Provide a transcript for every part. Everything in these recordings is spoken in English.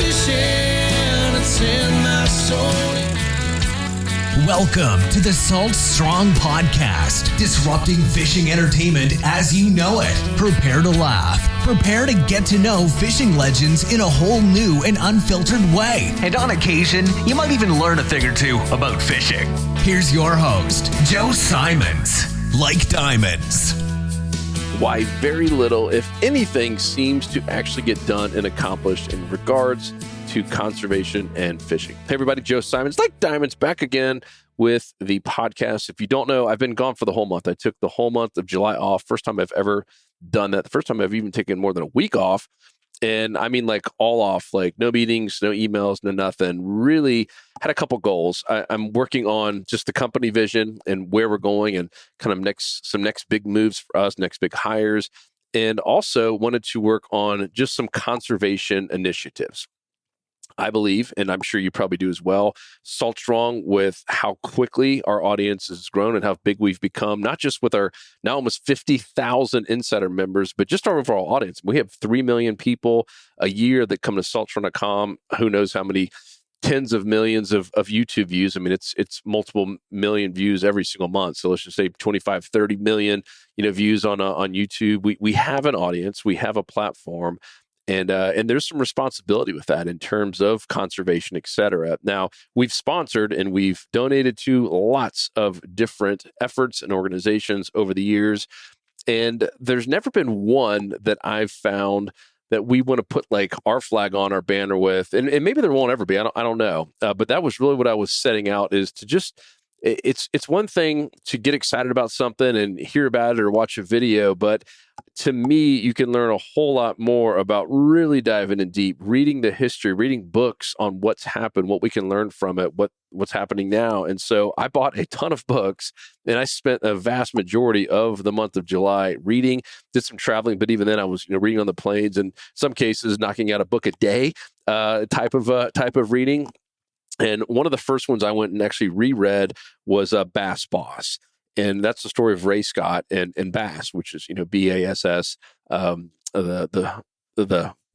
fishing, it's in my soul. Welcome to the Salt Strong Podcast, disrupting fishing entertainment as you know it. Prepare to laugh. Prepare to get to know fishing legends in a whole new and unfiltered way. And on occasion, you might even learn a thing or two about fishing. Here's your host, Joe Simons. Like diamonds. Why very little, if anything, seems to actually get done and accomplished in regards to conservation and fishing. Hey everybody, Joe Simons, Like Diamonds, back again with the podcast. If you don't know, I've been gone for the whole month. I took the whole month of July off. First time I've ever done that. The first time I've even taken more than a week off. And I mean like all off, like no meetings, no emails, no nothing. Really had a couple goals. I'm working on just the company vision and where we're going and kind of some next big moves for us, next big hires. And also wanted to work on just some conservation initiatives. I believe, and I'm sure you probably do as well, Salt Strong with how quickly our audience has grown and how big we've become, not just with our now almost 50,000 insider members, but just our overall audience. We have 3 million people a year that come to saltstrong.com. Who knows how many tens of millions of YouTube views. I mean, it's multiple million views every single month. So let's just say 25, 30 million, views on YouTube. We have an audience, we have a platform. And there's some responsibility with that in terms of conservation, et cetera. Now, we've sponsored and we've donated to lots of different efforts and organizations over the years. And there's never been one that I've found that we want to put like our flag on our banner with. And maybe there won't ever be. I don't know. But that was really what I was setting out, is to just, it's one thing to get excited about something and hear about it or watch a video, but to me, you can learn a whole lot more about really diving in deep, reading the history, reading books on what's happened, what we can learn from it, what's happening now. And so I bought a ton of books and I spent a vast majority of the month of July reading, did some traveling, but even then I was reading on the planes, and some cases knocking out a book a day type of reading. And one of the first ones I went and actually reread was Bass Boss. And that's the story of Ray Scott and Bass, which is, BASS, the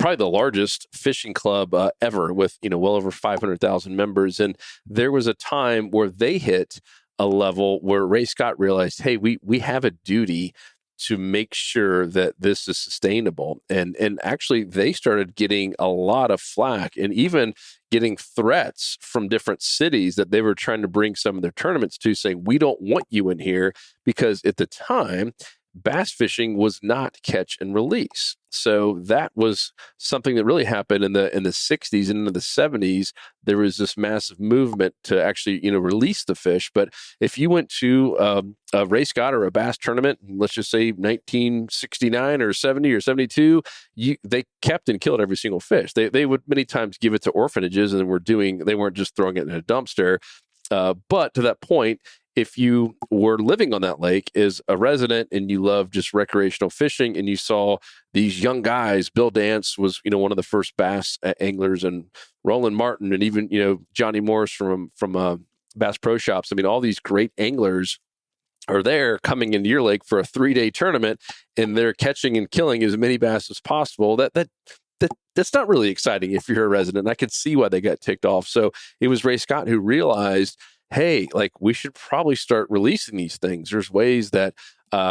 probably the largest fishing club ever, with, well over 500,000 members. And there was a time where they hit a level where Ray Scott realized, hey, we have a duty to make sure that this is sustainable. And actually they started getting a lot of flack and even getting threats from different cities that they were trying to bring some of their tournaments to, saying, we don't want you in here, because at the time, bass fishing was not catch and release. So that was something that really happened in the 60s and into the 70s. There was this massive movement to actually, release the fish. But if you went to a Ray Scott or a bass tournament, let's just say 1969 or 70 or 72, they kept and killed every single fish. They would many times give it to orphanages, and they weren't just throwing it in a dumpster. But to that point, if you were living on that lake as a resident and you loved just recreational fishing, and you saw these young guys, Bill Dance was, one of the first bass anglers, and Roland Martin, and even, Johnny Morris from Bass Pro Shops. I mean, all these great anglers are there coming into your lake for a 3-day tournament, and they're catching and killing as many bass as possible. That's not really exciting if you're a resident. I could see why they got ticked off. So it was Ray Scott who realized, hey, like, we should probably start releasing these things. There's ways that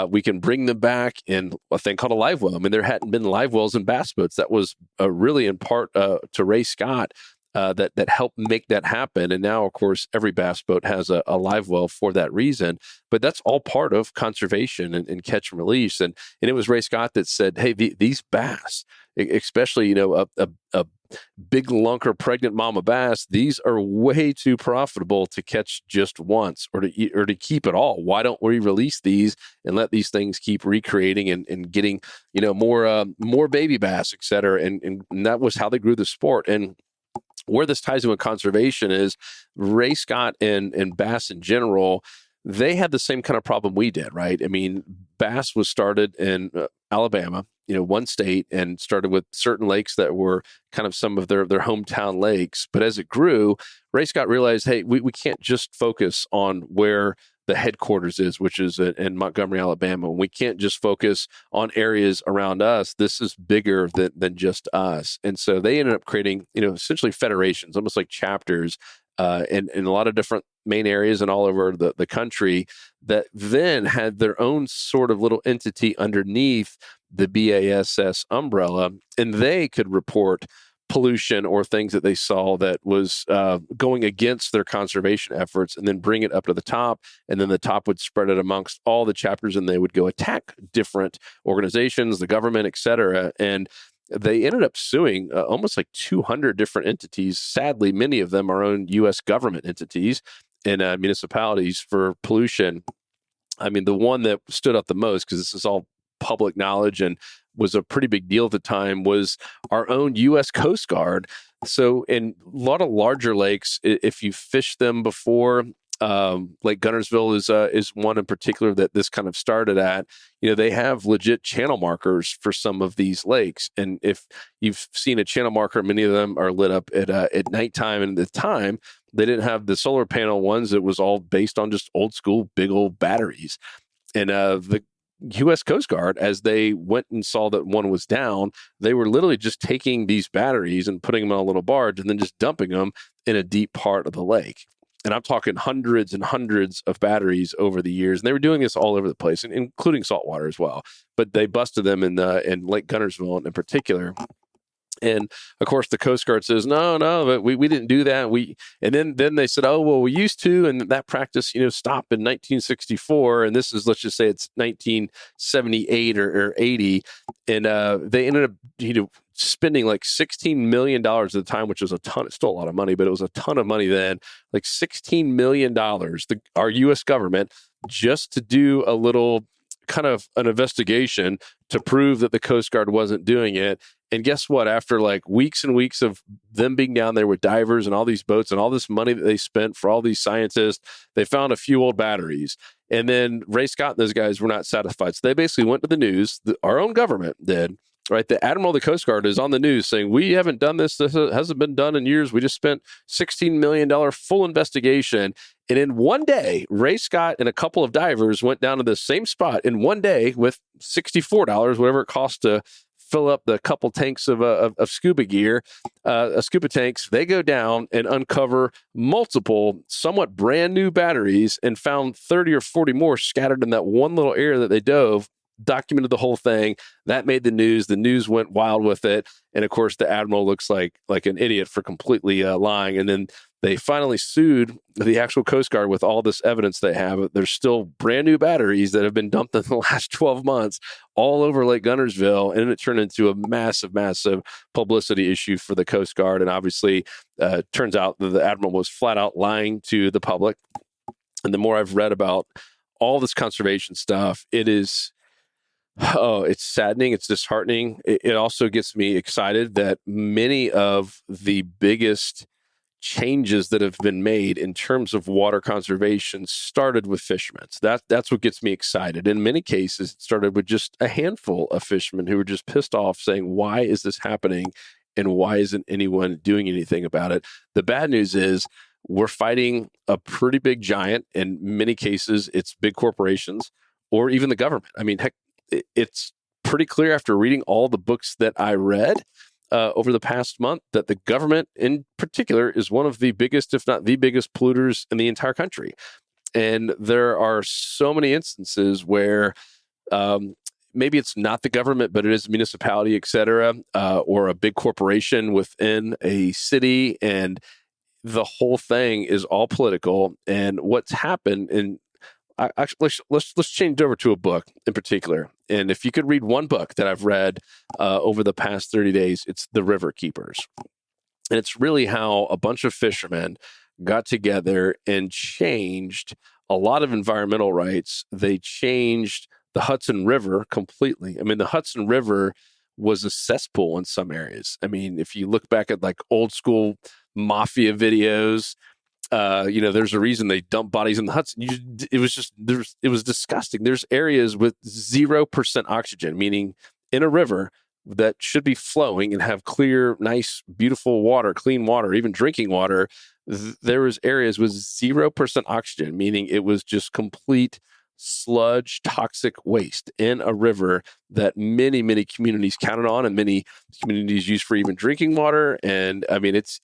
we can bring them back in a thing called a live well. I mean, there hadn't been live wells in bass boats. That was really in part to Ray Scott that helped make that happen. And now, of course, every bass boat has a live well for that reason. But that's all part of conservation and catch and release. And it was Ray Scott that said, hey, these bass, especially, a big lunker pregnant mama bass, these are way too profitable to catch just once or to keep at all. Why don't we release these and let these things keep recreating and getting, more baby bass, et cetera. And that was how they grew the sport. And where this ties in with conservation is Ray Scott and bass in general, they had the same kind of problem we did, right? I mean, bass was started in Alabama, one state, and started with certain lakes that were kind of some of their hometown lakes. But as it grew, Ray Scott realized, hey, we can't just focus on where the headquarters is, which is in Montgomery, Alabama. We can't just focus on areas around us. This is bigger than just us. And so they ended up creating, essentially federations, almost like chapters, in a lot of different main areas and all over the country, that then had their own sort of little entity underneath the BASS umbrella, and they could report pollution or things that they saw that was going against their conservation efforts, and then bring it up to the top, and then the top would spread it amongst all the chapters, and they would go attack different organizations, the government, et cetera. And they ended up suing almost like 200 different entities. Sadly, many of them are own U.S. government entities and municipalities for pollution. I mean, the one that stood out the most, because this is all public knowledge and was a pretty big deal at the time, was our own U.S. Coast Guard. So in a lot of larger lakes, if you fish them before, Lake Guntersville is one in particular that this kind of started at. They have legit channel markers for some of these lakes, and if you've seen a channel marker, many of them are lit up at nighttime. And at the time, they didn't have the solar panel ones. It was all based on just old school big old batteries. And the U.S. Coast Guard, as they went and saw that one was down, they were literally just taking these batteries and putting them on a little barge and then just dumping them in a deep part of the lake. And I'm talking hundreds and hundreds of batteries over the years. And they were doing this all over the place, including saltwater as well. But they busted them in Lake Guntersville in particular. And of course, the Coast Guard says, no, but we didn't do that. And then they said, oh, well, we used to. And that practice, stopped in 1964. And this is, let's just say it's 1978 or 80. And they ended up, spending like $16 million at the time, which was a ton. It's still a lot of money, but it was a ton of money then. Like $16 million, our U.S. government, just to do a little kind of an investigation to prove that the Coast Guard wasn't doing it. And guess what? After like weeks and weeks of them being down there with divers and all these boats and all this money that they spent for all these scientists, they found a few old batteries. And then Ray Scott and those guys were not satisfied. So they basically went to the news. Our own government did. Right, the Admiral of the Coast Guard is on the news saying, we haven't done this. This hasn't been done in years. We just spent $16 million full investigation. And in one day, Ray Scott and a couple of divers went down to the same spot in one day with $64, whatever it costs to fill up the couple tanks of scuba gear, scuba tanks. They go down and uncover multiple somewhat brand new batteries and found 30 or 40 more scattered in that one little area that they dove. Documented the whole thing. That made the news. The news went wild with it. And of course, the Admiral looks like an idiot for completely lying. And then they finally sued the actual Coast Guard with all this evidence they have. There's still brand new batteries that have been dumped in the last 12 months all over Lake Guntersville. And it turned into a massive, massive publicity issue for the Coast Guard. And obviously, turns out that the Admiral was flat out lying to the public. And the more I've read about all this conservation stuff, it's saddening. It's disheartening. It also gets me excited that many of the biggest changes that have been made in terms of water conservation started with fishermen. So that's what gets me excited. In many cases, it started with just a handful of fishermen who were just pissed off saying, why is this happening? And why isn't anyone doing anything about it? The bad news is we're fighting a pretty big giant. In many cases, it's big corporations or even the government. I mean, heck, it's pretty clear after reading all the books that I read over the past month that the government in particular is one of the biggest, if not the biggest polluters in the entire country. And there are so many instances where maybe it's not the government, but it is a municipality, et cetera, or a big corporation within a city. And the whole thing is all political. And what's happened in actually, let's change over to a book in particular. And if you could read one book that I've read over the past 30 days, it's The River Keepers. And it's really how a bunch of fishermen got together and changed a lot of environmental rights. They changed the Hudson River completely. I mean, the Hudson River was a cesspool in some areas. I mean, if you look back at like old school mafia videos, there's a reason they dump bodies in the Hudson. It was disgusting. There's areas with 0% oxygen, meaning in a river, that should be flowing and have clear, nice, beautiful water, clean water, even drinking water, there was areas with 0% oxygen, meaning it was just complete sludge, toxic waste in a river that many, many communities counted on, and many communities use for even drinking water. And I mean, it's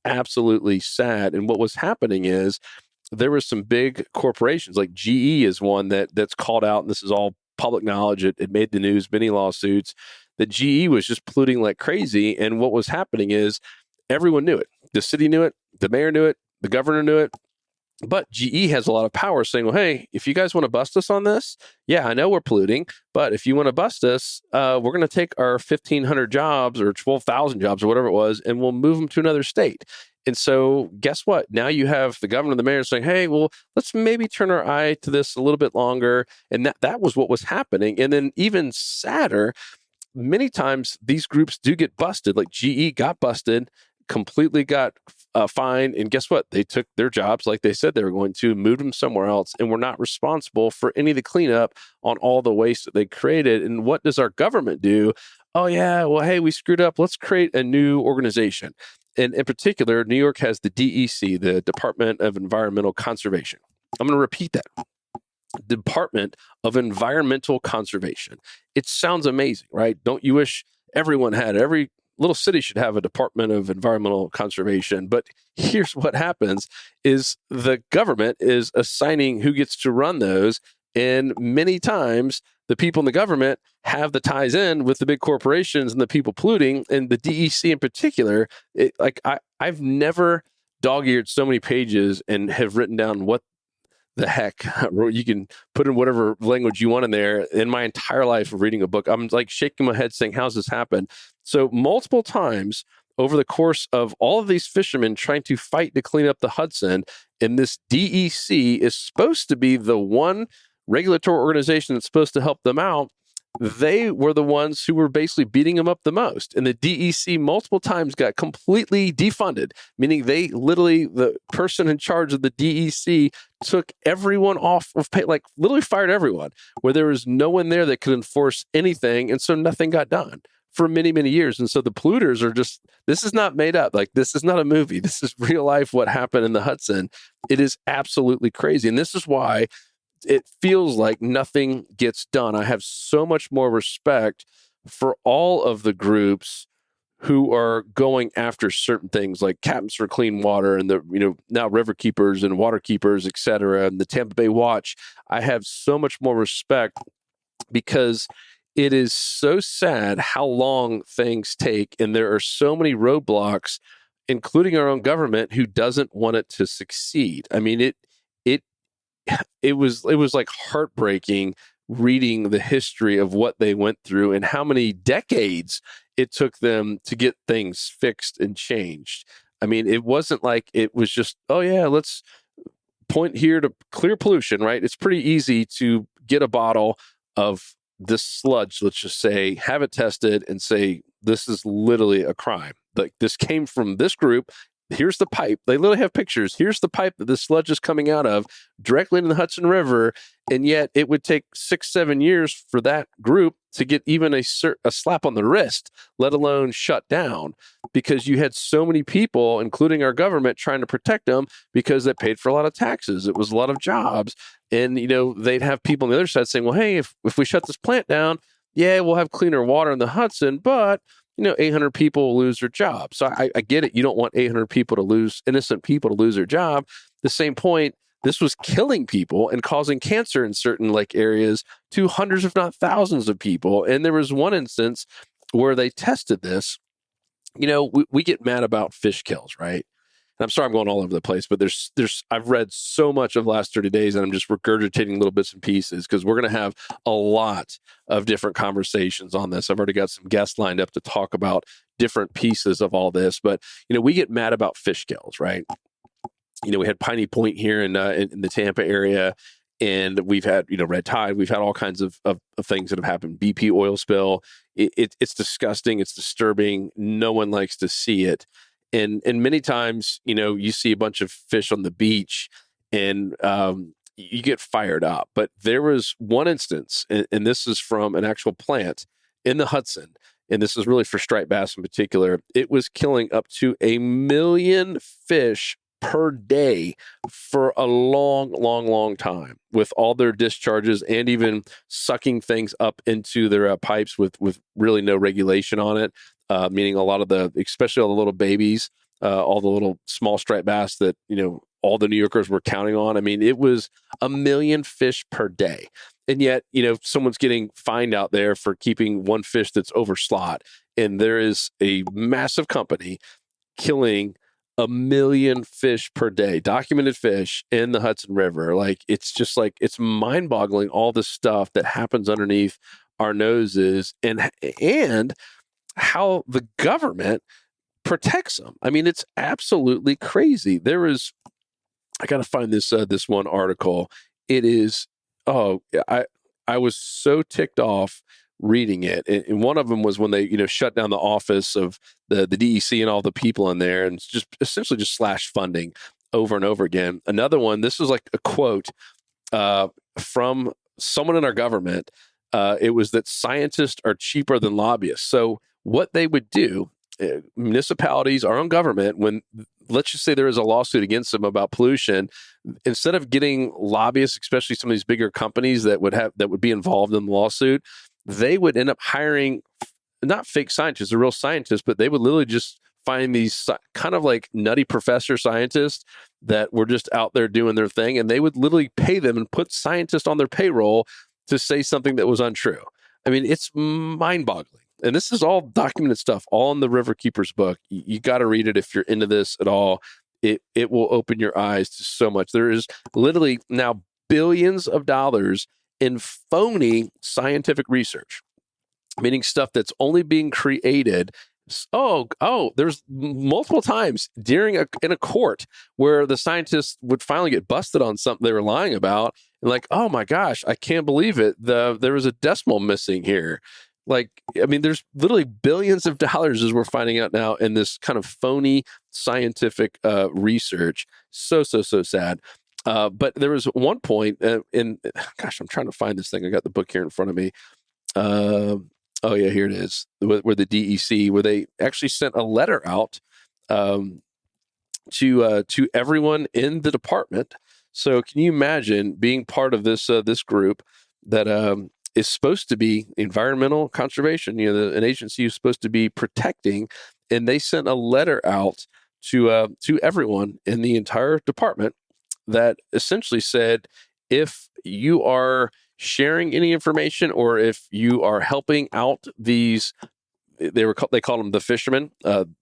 absolutely sad. And what was happening is there were some big corporations, like GE is one that's called out, and this is all public knowledge. It made the news, many lawsuits, that GE was just polluting like crazy. And what was happening is everyone knew it. The city knew it, the mayor knew it, the governor knew it. But GE has a lot of power saying, well, hey, if you guys want to bust us on this, yeah, I know we're polluting, but if you want to bust us, we're going to take our 1,500 jobs or 12,000 jobs or whatever it was, and we'll move them to another state. And so guess what? Now you have the governor and the mayor saying, hey, well, let's maybe turn our eye to this a little bit longer. And that was what was happening. And then even sadder, many times these groups do get busted. Like GE got busted, completely got fined. And guess what? They took their jobs like they said they were going to, moved them somewhere else, and were not responsible for any of the cleanup on all the waste that they created. And what does our government do? Oh, yeah, well, hey, we screwed up. Let's create a new organization. And in particular, New York has the DEC, the Department of Environmental Conservation. I'm going to repeat that. Department of Environmental Conservation. It sounds amazing, right? Don't you wish everyone had, every little city should have a Department of Environmental Conservation? But here's what happens is the government is assigning who gets to run those. And many times the people in the government have the ties in with the big corporations and the people polluting, and the DEC in particular. I've never dog-eared so many pages and have written down what the heck. You can put in whatever language you want in there. In my entire life of reading a book, I'm like shaking my head saying, how's this happen? So multiple times over the course of all of these fishermen trying to fight to clean up the Hudson, and this DEC is supposed to be the one regulatory organization that's supposed to help them out, they were the ones who were basically beating them up the most. And the DEC multiple times got completely defunded, meaning they literally, the person in charge of the DEC took everyone off of pay, like literally fired everyone, where there was no one there that could enforce anything. And so nothing got done for many, many years. And so the polluters are just, this is not made up. Like, this is not a movie. This is real life what happened in the Hudson. It is absolutely crazy. And this is why it feels like nothing gets done. I have so much more respect for all of the groups who are going after certain things like Captains for Clean Water and the, now river keepers and water keepers, et cetera, and the Tampa Bay Watch. I have so much more respect because it is so sad how long things take. And there are so many roadblocks, including our own government, who doesn't want it to succeed. I mean, it was like heartbreaking reading the history of what they went through and how many decades it took them to get things fixed and changed. I mean, it wasn't like it was just, oh yeah, let's point here to clear pollution, right? It's pretty easy to get a bottle of this sludge, let's just say, have it tested and say, this is literally a crime. Like, this came from this group. Here's the pipe. They literally have pictures. Here's the pipe that the sludge is coming out of directly into the Hudson River. And yet it would take 6-7 years for that group to get even a slap on the wrist, let alone shut down, because you had so many people, including our government, trying to protect them because they paid for a lot of taxes. It was a lot of jobs. And, they'd have people on the other side saying, well, hey, if we shut this plant down, yeah, we'll have cleaner water in the Hudson, but 800 people will lose their job. So I get it. You don't want 800 people to lose, innocent people to lose their job. The same point, this was killing people and causing cancer in certain areas to hundreds, if not thousands of people. And there was one instance where they tested this. We get mad about fish kills, right? And I'm sorry I'm going all over the place, but I've read so much of the last 30 days and I'm just regurgitating little bits and pieces because we're going to have a lot of different conversations on this. I've already got some guests lined up to talk about different pieces of all this, but we get mad about fish kills, right? We had Piney Point here in the Tampa area, and we've had red tide. We've had all kinds of things that have happened. BP oil spill. It's disgusting. It's disturbing. No one likes to see it. And many times, you see a bunch of fish on the beach and you get fired up. But there was one instance, and this is from an actual plant in the Hudson. and this is really for striped bass in particular, it was killing up to 1 million fish per day for a long time with all their discharges and even sucking things up into their pipes with really no regulation on it, meaning a lot of especially all the little babies, all the little small striped bass that, all the New Yorkers were counting on. I mean, it was 1 million fish per day. And yet, someone's getting fined out there for keeping one fish that's over slot. And there is a massive company killing 1 million fish per day, documented fish in the Hudson River. Like, it's just like, it's mind boggling, all the stuff that happens underneath our noses and how the government protects them. I mean, it's absolutely crazy. I got to find this one article. It is, I was so ticked off reading it. And one of them was when they, shut down the office of the DEC and all the people in there, and it's just essentially just slashed funding over and over again. Another one, this was like a quote from someone in our government. It was that scientists are cheaper than lobbyists. So what they would do, municipalities, our own government, when let's just say there is a lawsuit against them about pollution, instead of getting lobbyists, especially some of these bigger companies that would be involved in the lawsuit, they would end up hiring not fake scientists, or real scientists, but they would literally just find these kind of like nutty professor scientists that were just out there doing their thing, and they would literally pay them and put scientists on their payroll to say something that was untrue. I mean, it's mind-boggling. And this is all documented stuff, all in the Riverkeeper's book. You got to read it if you're into this at all. It will open your eyes to so much. There is literally now billions of dollars in phony scientific research, meaning stuff that's only being created. There's multiple times in a court where the scientists would finally get busted on something they were lying about, and like, oh my gosh, I can't believe it. There was a decimal missing here. Like, I mean, there's literally billions of dollars, as we're finding out now, in this kind of phony scientific research. So sad. But there was one point I'm trying to find this thing. I got the book here in front of me. Oh yeah, here it is. Where the DEC, where they actually sent a letter out to everyone in the department. So can you imagine being part of this group that is supposed to be environmental conservation, an agency who's supposed to be protecting, and they sent a letter out to everyone in the entire department that essentially said, if you are sharing any information or if you are helping out these, they called them the fishermen.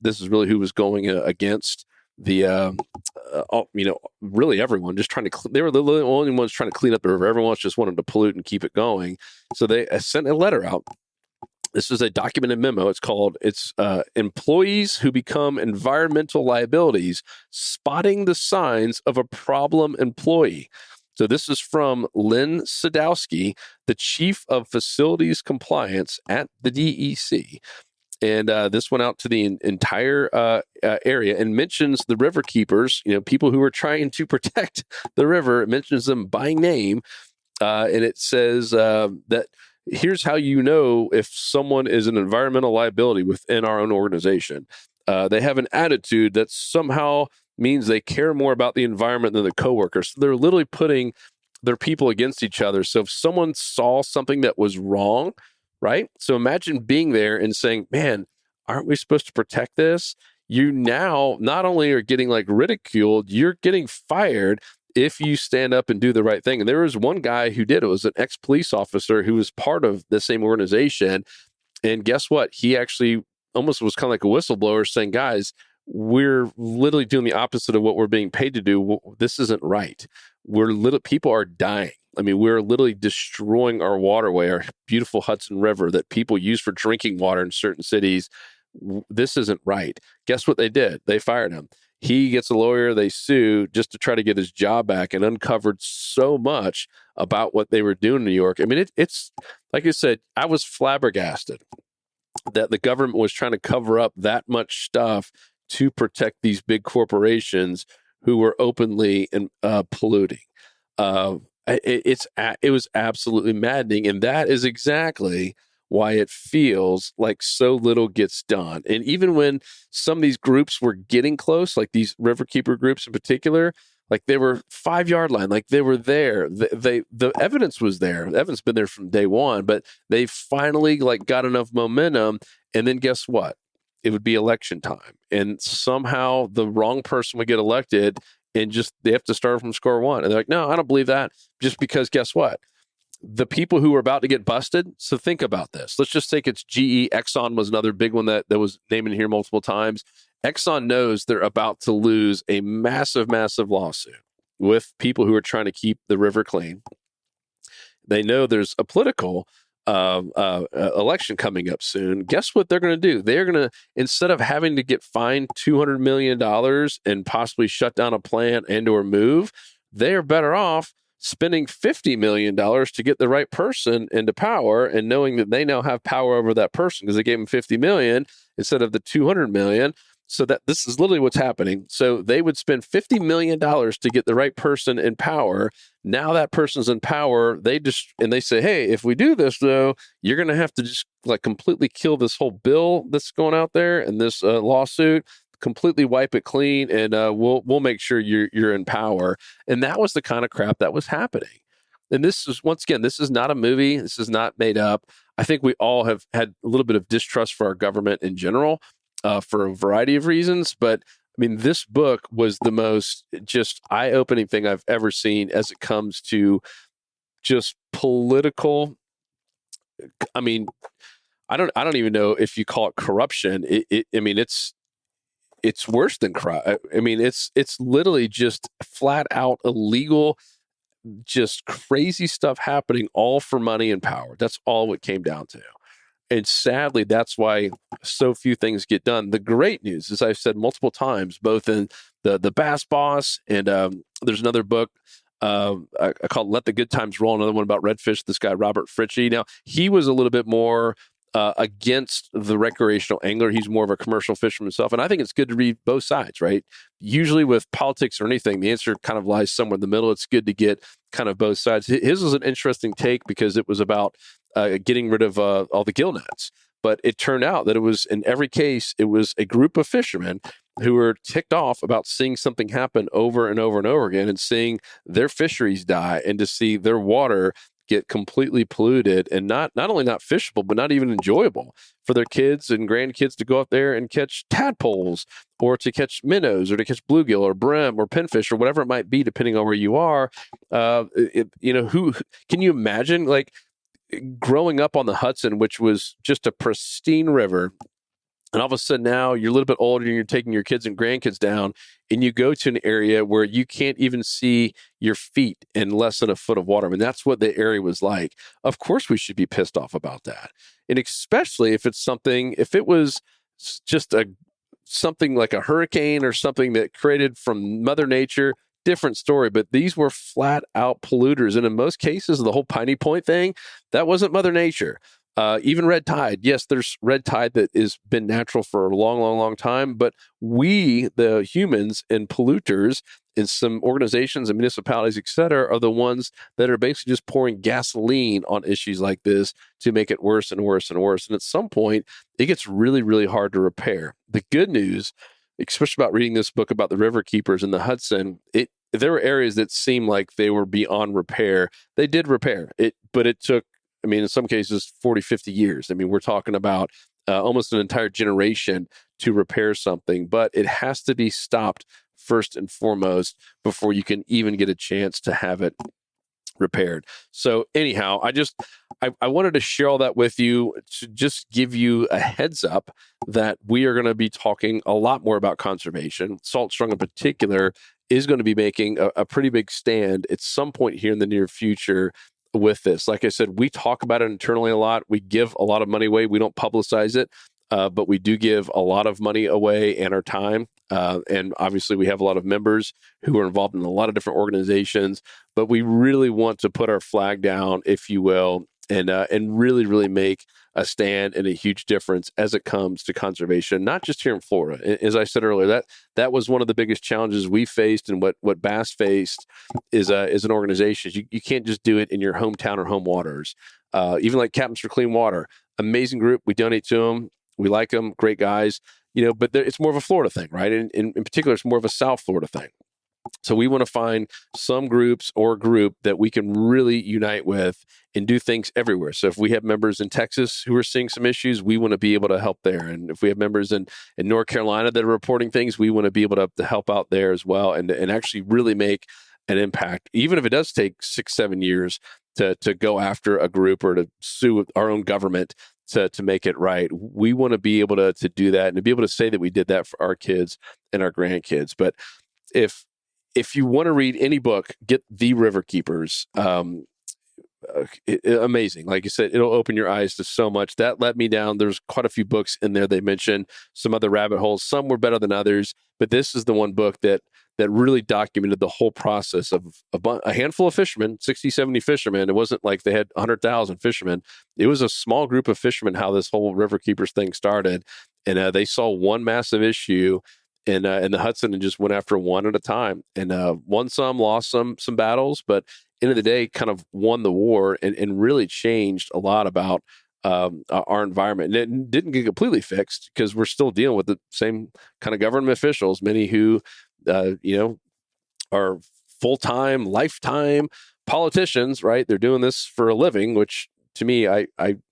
This is really who was going against the, really everyone, just trying to, they were the only ones trying to clean up the river. Everyone else just wanted to pollute and keep it going. So they sent a letter out. This is a documented memo. It's employees who become environmental liabilities, spotting the signs of a problem employee. So this is from Lynn Sadowski, the chief of facilities compliance at the DEC. And this went out to the entire area and mentions the river keepers, people who are trying to protect the river. It mentions them by name. And it says that here's how you know if someone is an environmental liability within our own organization. They have an attitude that somehow means they care more about the environment than the coworkers. So they're literally putting their people against each other. So if someone saw something that was wrong, right? So imagine being there and saying, man, aren't we supposed to protect this? You now not only are getting like ridiculed, you're getting fired if you stand up and do the right thing. And there was one guy who did. It was an ex-police officer who was part of the same organization. And guess what? He actually almost was kind of like a whistleblower saying, guys, we're literally doing the opposite of what we're being paid to do. This isn't right. People are dying. I mean, we're literally destroying our waterway, our beautiful Hudson River that people use for drinking water in certain cities. This isn't right. Guess what they did? They fired him. He gets a lawyer, they sue just to try to get his job back, and uncovered so much about what they were doing in New York. I mean, it's like I said, I was flabbergasted that the government was trying to cover up that much stuff to protect these big corporations who were openly polluting. It was absolutely maddening, and that is exactly why it feels like so little gets done. And even when some of these groups were getting close, like these riverkeeper groups in particular, like they were 5-yard line, like they were there. The evidence was there. The evidence been there from day one, but they finally like got enough momentum. And then guess what? It would be election time, and somehow the wrong person would get elected, and just they have to start from square one. And they're like, no, I don't believe that. Just because guess what? The people who were about to get busted. So think about this. Let's just take it's GE. Exxon was another big one that was named in here multiple times. Exxon knows they're about to lose a massive, massive lawsuit with people who are trying to keep the river clean. They know there's a political election coming up soon. Guess what they're going to do? They're going to, instead of having to get fined $200 million and possibly shut down a plant and or move, they're better off spending $50 million to get the right person into power, and knowing that they now have power over that person because they gave them $50 million instead of the $200 million. So that this is literally what's happening. So they would spend $50 million to get the right person in power. Now that person's in power, they say, hey, if we do this though, you're going to have to just like completely kill this whole bill that's going out there and this lawsuit, completely wipe it clean, and we'll make sure you're in power. And that was the kind of crap that was happening. And this is, once again, this is not a movie. This is not made up. I think we all have had a little bit of distrust for our government in general, for a variety of reasons. But I mean, this book was the most just eye-opening thing I've ever seen as it comes to just political. I mean, I don't even know if you call it corruption. I mean, it's worse than corrupt. I mean, it's literally just flat out illegal, just crazy stuff happening, all for money and power. That's all it came down to. And sadly, that's why so few things get done. The great news, as I've said multiple times, both in the Bass Boss and there's another book I called Let the Good Times Roll, another one about redfish, this guy, Robert Fritchie. Now, he was a little bit more against the recreational angler. He's more of a commercial fisherman himself. And I think it's good to read both sides, right? Usually with politics or anything, the answer kind of lies somewhere in the middle. It's good to get kind of both sides. His was an interesting take because it was about getting rid of all the gill nets. But it turned out that it was, in every case, it was a group of fishermen who were ticked off about seeing something happen over and over and over again, and seeing their fisheries die, and to see their water get completely polluted, and not only not fishable, but not even enjoyable for their kids and grandkids to go out there and catch tadpoles, or to catch minnows, or to catch bluegill or brim or pinfish or whatever it might be, depending on where you are. Who can you imagine, like, growing up on the Hudson, which was just a pristine river, and all of a sudden now you're a little bit older and you're taking your kids and grandkids down, and you go to an area where you can't even see your feet in less than a foot of water. I mean, that's what the area was like. Of course we should be pissed off about that. And especially if it was just something like a hurricane or something that created from Mother Nature, different story. But these were flat out polluters. And in most cases, the whole Piney Point thing, that wasn't Mother Nature. Even red tide. Yes, there's red tide that has been natural for a long, long, long time. But we, the humans and polluters in some organizations and municipalities, et cetera, are the ones that are basically just pouring gasoline on issues like this to make it worse and worse and worse. And at some point, it gets really, really hard to repair. The good news, especially about reading this book about the river keepers in the Hudson, there were areas that seemed like they were beyond repair. They did repair it, but it took, I mean, in some cases, 40, 50 years. I mean, we're talking about almost an entire generation to repair something, but it has to be stopped first and foremost before you can even get a chance to have it repaired. So anyhow, I wanted to share all that with you to just give you a heads up that we are going to be talking a lot more about conservation. Salt Strong in particular is going to be making a pretty big stand at some point here in the near future with this. Like I said, we talk about it internally a lot. We give a lot of money away. We don't publicize it, but we do give a lot of money away and our time. And obviously, we have a lot of members who are involved in a lot of different organizations. But we really want to put our flag down, if you will, and really, really make a stand and a huge difference as it comes to conservation, not just here in Florida. As I said earlier, that was one of the biggest challenges we faced, and what Bass faced is an organization. You can't just do it in your hometown or home waters. Even like Captains for Clean Water, amazing group. We donate to them. We like them. Great guys. But it's more of a Florida thing, right? And in particular, it's more of a South Florida thing. So we want to find some groups or group that we can really unite with and do things everywhere. So if we have members in Texas who are seeing some issues, we want to be able to help there. And if we have members in North Carolina that are reporting things, we want to be able to help out there as well and actually really make an impact, even if it does take 6-7 years to go after a group or to sue our own government to make it right. We want to be able to do that and to be able to say that we did that for our kids and our grandkids. But if you want to read any book, get The River Keepers. Amazing. Like you said, it'll open your eyes to so much. That let me down. There's quite a few books in there. They mentioned some other rabbit holes. Some were better than others, but this is the one book that really documented the whole process of a handful of fishermen, 60, 70 fishermen. It wasn't like they had 100,000 fishermen. It was a small group of fishermen, how this whole River Keepers thing started. And they saw one massive issue in the Hudson and just went after one at a time, and won some, lost some battles, but end of the day kind of won the war and really changed a lot about our environment. And it didn't get completely fixed because we're still dealing with the same kind of government officials, many who are full-time, lifetime politicians, right? They're doing this for a living, which to me, I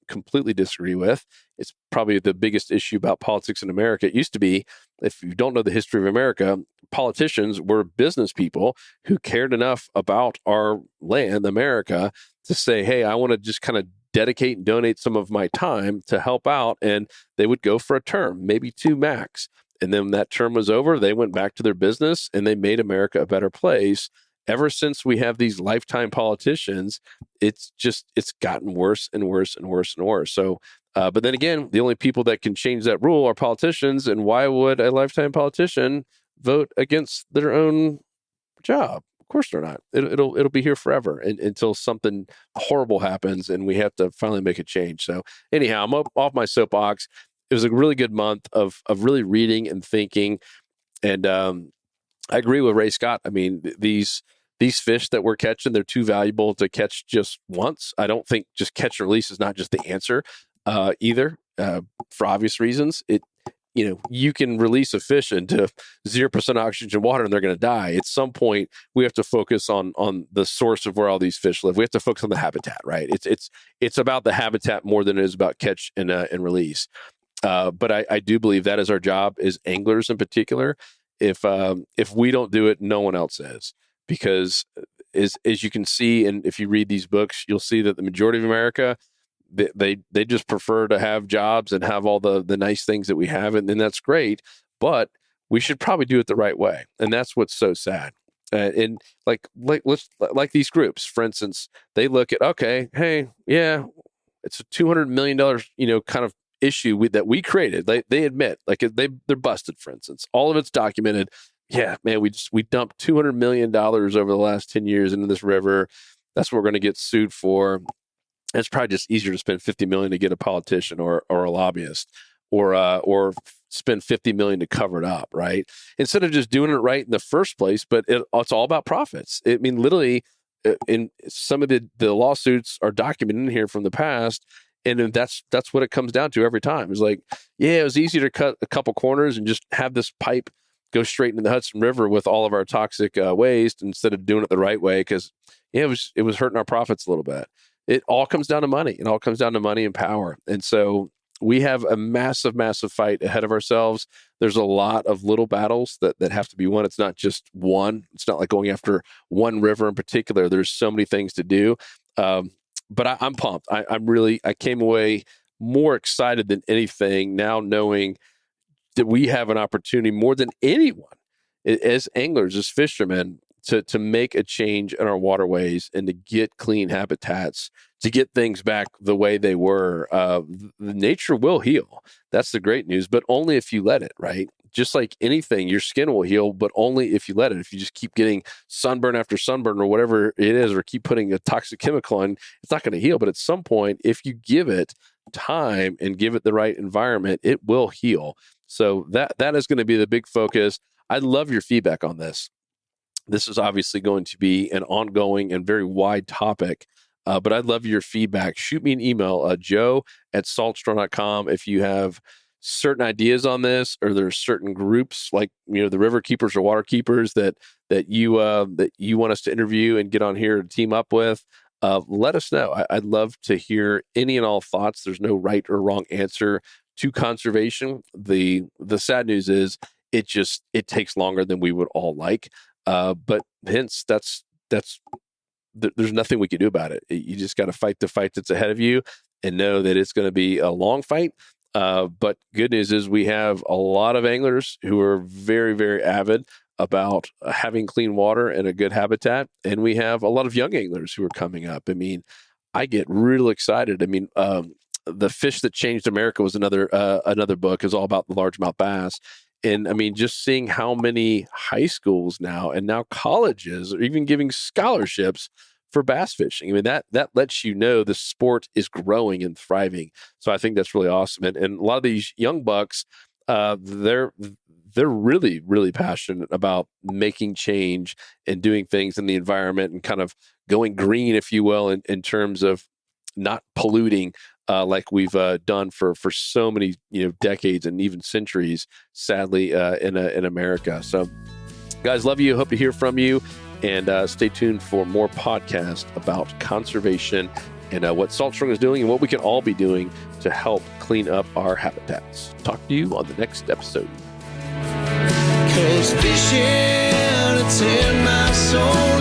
completely disagree with. It's probably the biggest issue about politics in America. It used to be, if you don't know the history of America, politicians were business people who cared enough about our land, America, to say, hey, I want to just kind of dedicate and donate some of my time to help out. And they would go for a term, maybe 2 max. And then when that term was over, they went back to their business and they made America a better place. Ever since we have these lifetime politicians, it's gotten worse and worse and worse and worse. So, but then again, the only people that can change that rule are politicians. And why would a lifetime politician vote against their own job? Of course they're not. It'll be here forever until something horrible happens and we have to finally make a change. So anyhow, I'm off my soapbox. It was a really good month of really reading and thinking. And I agree with Ray Scott. I mean, these fish that we're catching, they're too valuable to catch just once. I don't think just catch and release is not just the answer either, for obvious reasons. You can release a fish into 0% oxygen water and they're going to die. At some point, we have to focus on the source of where all these fish live. We have to focus on the habitat, right? It's about the habitat more than it is about catch and release. But I do believe that is our job as anglers in particular. If we don't do it, no one else is. Because as you can see, and if you read these books, you'll see that the majority of America, they just prefer to have jobs and have all the nice things that we have, and that's great. But we should probably do it the right way, and that's what's so sad. And like these groups, for instance, they look at, okay, hey, yeah, it's a $200 million kind of issue that we created. They admit, like they're busted, for instance. All of it's documented. Yeah, man, we dumped $200 million over the last 10 years into this river. That's what we're going to get sued for. And it's probably just easier to spend $50 million to get a politician or a lobbyist, or spend $50 million to cover it up, right? Instead of just doing it right in the first place. But it's all about profits. I mean, literally, in some of the lawsuits are documented in here from the past. And that's what it comes down to every time. It's like, yeah, it was easy to cut a couple corners and just have this pipe go straight into the Hudson River with all of our toxic waste instead of doing it the right way, because it was hurting our profits a little bit. It all comes down to money. It all comes down to money and power. And so we have a massive, massive fight ahead of ourselves. There's a lot of little battles that have to be won. It's not just one. It's not like going after one river in particular. There's so many things to do. But I'm pumped. I came away more excited than anything now, knowing that we have an opportunity more than anyone as anglers, as fishermen, to make a change in our waterways and to get clean habitats, to get things back the way they were. The nature will heal. That's the great news, but only if you let it, right? Just like anything, your skin will heal, but only if you let it. If you just keep getting sunburn after sunburn or whatever it is, or keep putting a toxic chemical in, it's not going to heal. But at some point, if you give it time and give it the right environment, it will heal. So that is going to be the big focus. I'd love your feedback on this. This is obviously going to be an ongoing and very wide topic. But I'd love your feedback. Shoot me an email, joe@saltstrong.com, if you have certain ideas on this, or there's certain groups like, the river keepers or water keepers that you want us to interview and get on here to team up with. Let us know. I'd love to hear any and all thoughts. There's no right or wrong answer to conservation. The sad news is it takes longer than we would all like. But hence there's nothing we can do about it. You just got to fight the fight that's ahead of you and know that it's going to be a long fight. But good news is we have a lot of anglers who are very, very avid about having clean water and a good habitat. And we have a lot of young anglers who are coming up. I mean, I get real excited. I mean, The Fish That Changed America was another book. Is all about the largemouth bass. And I mean, just seeing how many high schools now and now colleges are even giving scholarships for bass fishing. I mean, that lets you know the sport is growing and thriving. So I think that's really awesome. And a lot of these young bucks, they're really, really passionate about making change and doing things in the environment and kind of going green, if you will, in terms of not polluting like we've done for so many decades and even centuries, sadly, in America. So, guys, love you. Hope to hear from you, and stay tuned for more podcasts about conservation and what Salt Strong is doing and what we can all be doing to help clean up our habitats. Talk to you on the next episode. 'Cause fishing, it's in my soul.